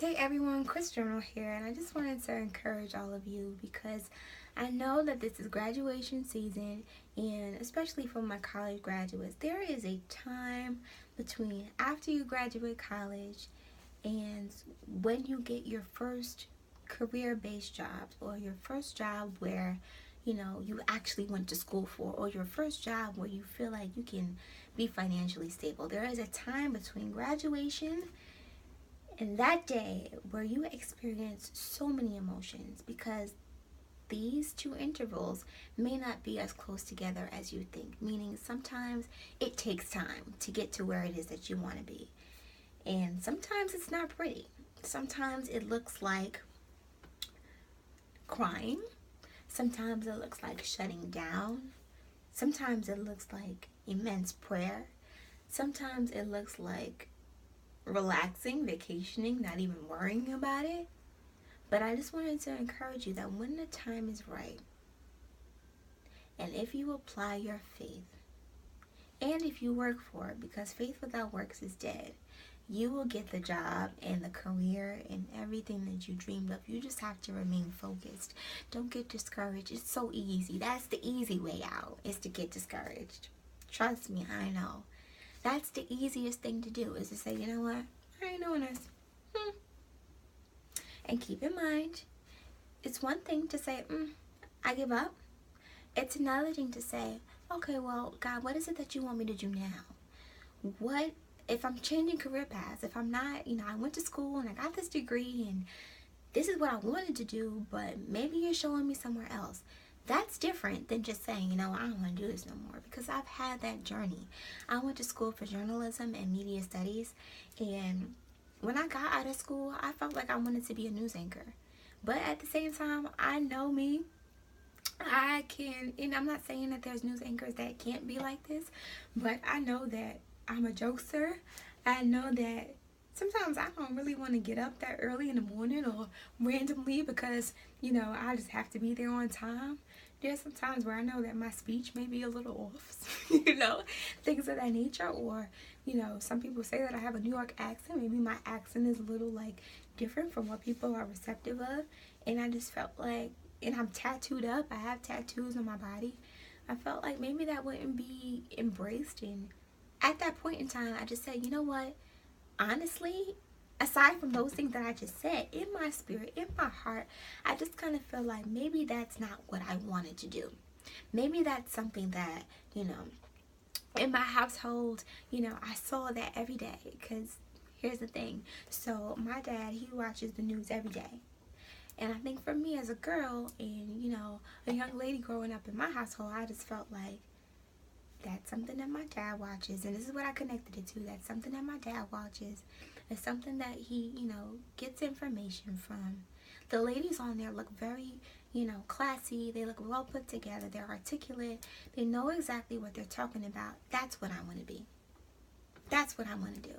Hey everyone, Chris Journal here, and I just wanted to encourage all of you because I know that this is graduation season, and especially for my college graduates, there is a time between after you graduate college and when you get your first career-based job or your first job where you actually went to school for, or your first job where you feel like you can be financially stable. There is a time between graduation and that day where you experience so many emotions because these two intervals may not be as close together as you think, meaning sometimes it takes time to get to where it is that you want to be. And sometimes it's not pretty. Sometimes it looks like crying. Sometimes it looks like shutting down. Sometimes it looks like immense prayer. Sometimes it looks like relaxing, vacationing, not even worrying about it. But I just wanted to encourage you that when the time is right, and if you apply your faith, and if you work for it, because faith without works is dead, you will get the job and the career and everything that you dreamed of. You just have to remain focused. Don't get discouraged. It's so easy. That's the easy way out, is to get discouraged. Trust me, I know. That's the easiest thing to do, is to say, you know what, I ain't doing this. And keep in mind, it's one thing to say, I give up. It's another thing to say, okay, well, God, what is it that you want me to do now? What if I'm changing career paths? If I'm not, I went to school and I got this degree and this is what I wanted to do, but maybe you're showing me somewhere else. That's different than just saying, I don't want to do this no more, because I've had that journey. I went to school for journalism and media studies, and when I got out of school, I felt like I wanted to be a news anchor. But at the same time, I know me. I can, and I'm not saying that there's news anchors that can't be like this, but I know that I'm a jokester. I know that sometimes I don't really want to get up that early in the morning or randomly because, I just have to be there on time. There's some times where I know that my speech may be a little off, things of that nature. Or, some people say that I have a New York accent. Maybe my accent is a little, different from what people are receptive of. And I just felt like, and I'm tattooed up. I have tattoos on my body. I felt like maybe that wouldn't be embraced. And at that point in time, I just said, you know what? Honestly, aside from those things that I just said, in my spirit, in my heart, I just kind of feel like maybe that's not what I wanted to do. Maybe that's something that, in my household, I saw that every day. Because here's the thing. So my dad, he watches the news every day. And I think for me as a girl and, a young lady growing up in my household, I just felt like that's something that my dad watches, and this is what I connected it to. That's something that my dad watches. It's something that he, gets information from. The ladies on there look very, classy. They look well put together. They're articulate. They know exactly what they're talking about. That's what I want to be. That's what I want to do.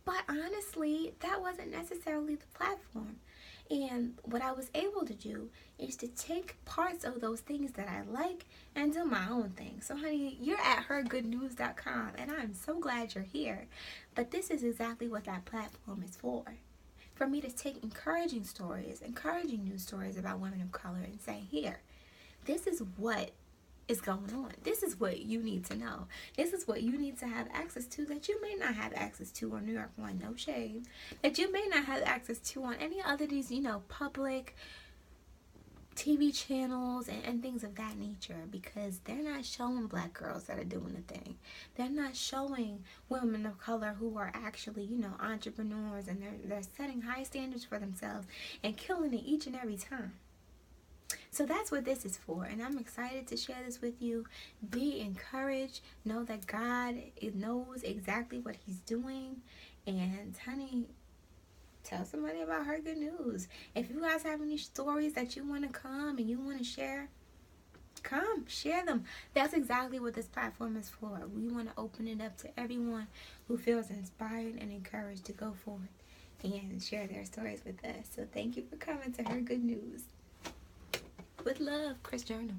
But honestly, that wasn't necessarily the platform. And what I was able to do is to take parts of those things that I like and do my own thing. So honey, you're at hergoodnews.com, and I'm so glad you're here. But this is exactly what that platform is for. For me to take encouraging news stories about women of color and say, here, this is what is going on. This is what you need to know. This is what you need to have access to that you may not have access to on New York One, no shame. That you may not have access to on any other these, public TV channels and things of that nature, because they're not showing black girls that are doing the thing. They're not showing women of color who are actually, entrepreneurs, and they're setting high standards for themselves and killing it each and every time. So that's what this is for, and I'm excited to share this with you. Be encouraged. Know that God knows exactly what he's doing. And honey, tell somebody about Her Good News. If you guys have any stories that you want to come and you want to share, come share them. That's exactly what this platform is for. We want to open it up to everyone who feels inspired and encouraged to go forward and share their stories with us. So thank you for coming to Her Good News. With love, Chris Journal.